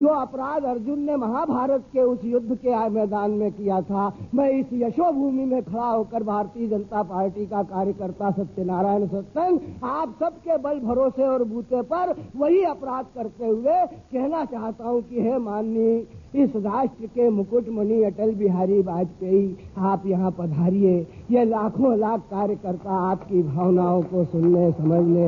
जो अपराध अर्जुन ने महाभारत के उस युद्ध के मैदान में किया था, मैं इस यशोभूमि में खड़ा होकर भारतीय जनता पार्टी का कार्यकर्ता सत्यनारायण सत्संग आप सबके बल भरोसे और बूते पर वही अपराध करते हुए कहना चाहता हूं कि हे माननीय इस राष्ट्र के मुकुटमणि अटल बिहारी वाजपेयी, आप यहाँ पधारिए। ये लाखों लाख कार्यकर्ता आपकी भावनाओं को सुनने समझने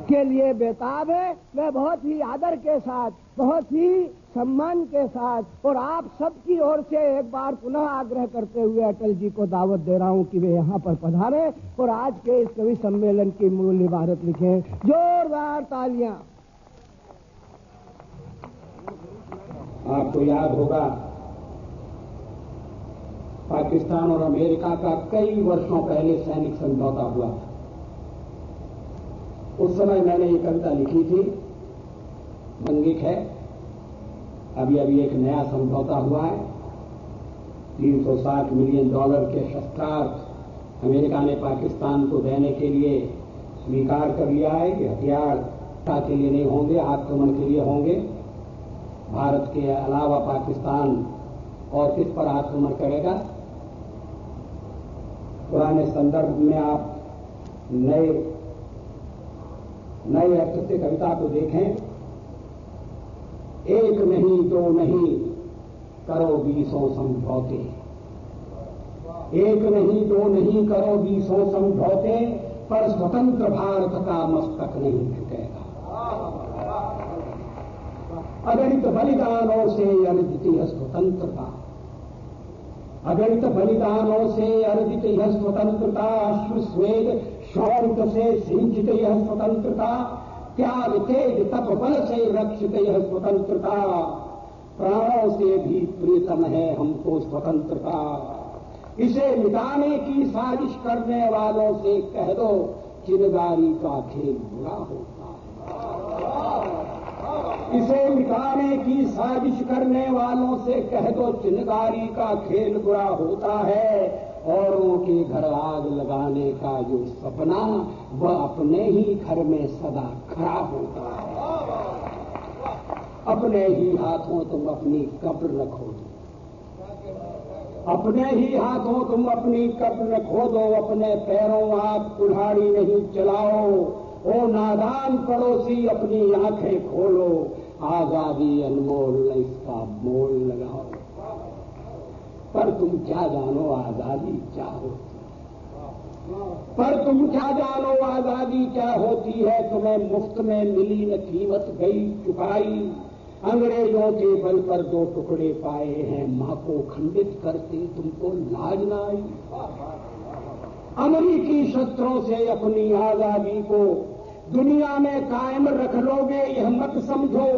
के लिए बेताब है। मैं बहुत ही आदर के साथ, बहुत ही सम्मान के साथ और आप सबकी ओर से एक बार पुनः आग्रह करते हुए अटल जी को दावत दे रहा हूं कि वे यहाँ पर पधारें और आज के इस कवि सम्मेलन की मूल इबारत लिखें। जोरदार तालियां। आपको याद होगा पाकिस्तान और अमेरिका का कई वर्षों पहले सैनिक समझौता हुआ था। उस समय मैंने ये कविता लिखी थी, मंगिक है। अभी एक नया समझौता हुआ है। $360 मिलियन के शस्त्रास्त्र अमेरिका ने पाकिस्तान को देने के लिए स्वीकार कर लिया है कि हथियार के लिए नहीं होंगे, आक्रमण के लिए होंगे। भारत के अलावा पाकिस्तान और किस पर आक्रमण करेगा? पुराने संदर्भ में आप नए अर्थ से कविता को देखें। एक नहीं दो नहीं करो 20 समझौते, एक नहीं दो नहीं करो 20 समझौते, पर स्वतंत्र भारत का मस्तक नहीं झुकेगा। अगणित बलिदानों से अर्जित यह स्वतंत्रता, अगणित बलिदानों से अर्जित यह स्वतंत्रता, अश्वस्वेद शौर्य से सिंचित यह स्वतंत्रता, त्याग तेज तप बल से रक्षित यह स्वतंत्रता, प्राणों से भी प्रियतम है हमको स्वतंत्रता। इसे मिटाने की साजिश करने वालों से कह दो चिनगारी का खेल बुरा होता है। इसे मिटाने की साजिश करने वालों से कह दो चिनगारी का खेल बुरा होता है। औरों के घर आग लगाने का जो सपना वह अपने ही घर में सदा खड़ा होता है। अपने ही हाथों तुम अपनी कब्र खोदो, अपने ही हाथों तुम अपनी कब्र खोदो, अपने पैरों आप कुल्हाड़ी नहीं चलाओ। ओ नादान पड़ोसी अपनी आंखें खोलो, आजादी अनमोल इसका मोल लगाओ। पर तुम क्या जानो आजादी क्या होती है, पर तुम क्या जानो आजादी क्या होती है। तुम्हें मुफ्त में मिली न कीमत गई चुकाई, अंग्रेजों के बल पर 2 टुकड़े पाए हैं, मां को खंडित करते तुमको लाज न आई। अमेरिकी शस्त्रों से अपनी आजादी को दुनिया में कायम रख लोगे यह मत समझो।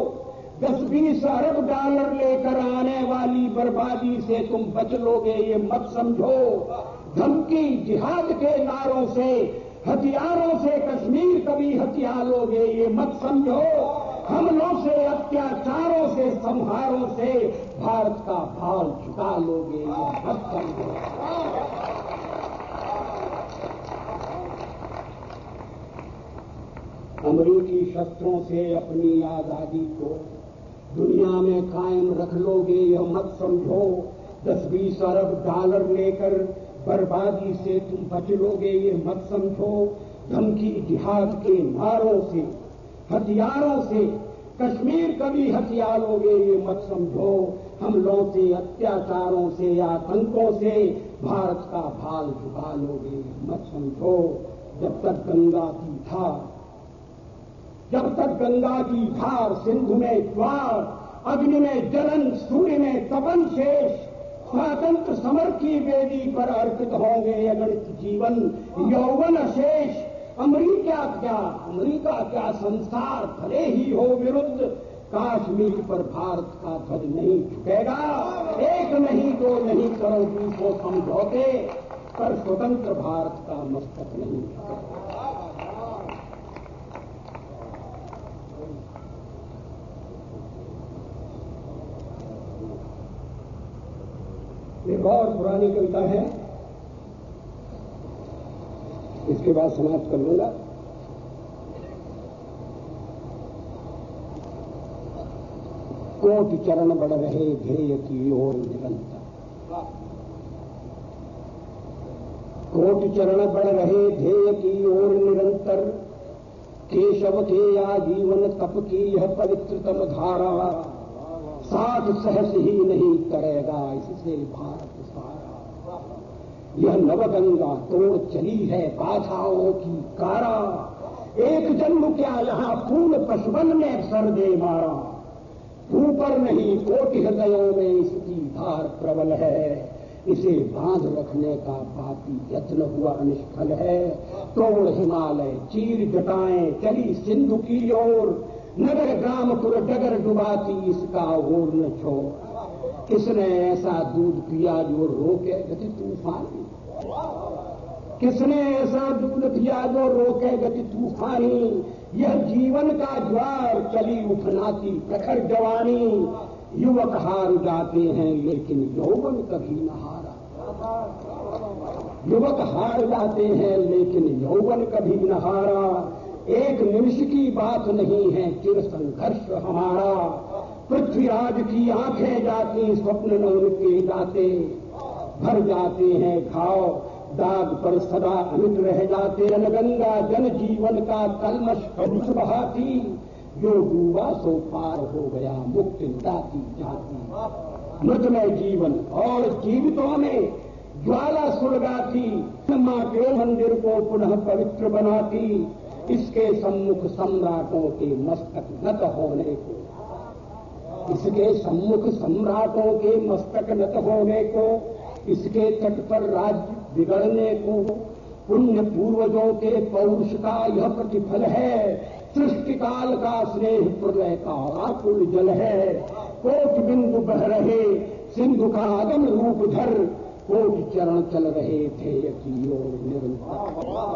10-20 अरब डॉलर लेकर आने वाली बर्बादी से तुम बच लोगे ये मत समझो। धमकी जिहाद के नारों से हथियारों से कश्मीर कभी हथिया लोगे ये मत समझो। हमलों से अत्याचारों से संहारों से भारत का भाव झुका लोगे ये मत समझो। अमेरिकी शस्त्रों से अपनी आजादी को दुनिया में कायम रख लोगे यह मत समझो। 10-20 अरब डॉलर लेकर बर्बादी से तुम बच लोगे ये मत समझो। धमकी जिहाद के नारों से हथियारों से कश्मीर कभी हथिया लोगे ये मत समझो। हमलों से अत्याचारों से आतंकों से भारत का भाल झुका लोगे ये मत समझो। जब तक गंगा की धार सिंधु में ज्वार, अग्नि में जलन, सूर्य में तपन शेष, स्वातंत्र समर की वेदी पर अर्पित होंगे अगणित जीवन यौवन अशेष। अमेरिका क्या संसार भले ही हो विरुद्ध, काश्मीर पर भारत का ध्वज नहीं झुकेगा। एक नहीं दो नहीं करो 20 समझौते, पर स्वतंत्र भारत का मस्तक नहीं झुकेगा। एक और पुरानी कविता है, इसके बाद समाप्त कर लूंगा। कोटि चरण बढ़ रहे ध्येय की ओर निरंतर। कोटि चरण बढ़ रहे ध्येय की ओर निरंतर। केशव के आजीवन तप की यह पवित्रतम धारा, 60 सहस ही नहीं करेगा इससे भारत सारा। यह नवगंगा तोड़ चली है बाधाओं की कारा, एक जन्म क्या यहां फूल पशुबन ने सर दे मारा। ऊपर नहीं कोटि हृदयों में इसकी धार प्रबल है, इसे बांध रखने का पापी यत्न हुआ निष्फल है। तोड़ हिमालय चीर जटाएं चली सिंधु की ओर, नगर ग्राम पुर डगर डुबाती इसका ओर न छोड़। किसने ऐसा दूध पिया जो रोके गति तूफानी, किसने ऐसा दूध पिया जो रोके गति तूफानी। यह जीवन का ज्वार चली उफनाती प्रखर जवानी। युवक हार जाते हैं लेकिन यौवन कभी न हारा, युवक हार जाते हैं लेकिन यौवन कभी न हारा। एक निमिष की बात नहीं है चिर संघर्ष हमारा। पृथ्वीराज की आंखें जाती स्वप्न न उनके जाते, भर जाते हैं घाव दाग पर सदा अमिट रह जाते। रणगंगा जन जीवन का कलमश कलुष बहाती, जो डूबा सो पार हो गया मुक्ति जाती जाती। मृतमय जीवन और जीवितों में ज्वाला सुलगाती, मां के मंदिर को पुनः पवित्र बनाती। इसके सम्मुख सम्राटों के मस्तक नत होने को, इसके सम्मुख सम्राटों के मस्तक नत होने को, इसके तट पर राज्य बिगड़ने को पुण्य पूर्वजों के पौरुष का यह प्रतिफल है। सृष्टि काल का स्नेह प्रलय का आकुल जल है। कोटि बिंदु बह रहे सिंधु का आगम रूप धर, कोटि चरण चल रहे थे की ओर निरंतर।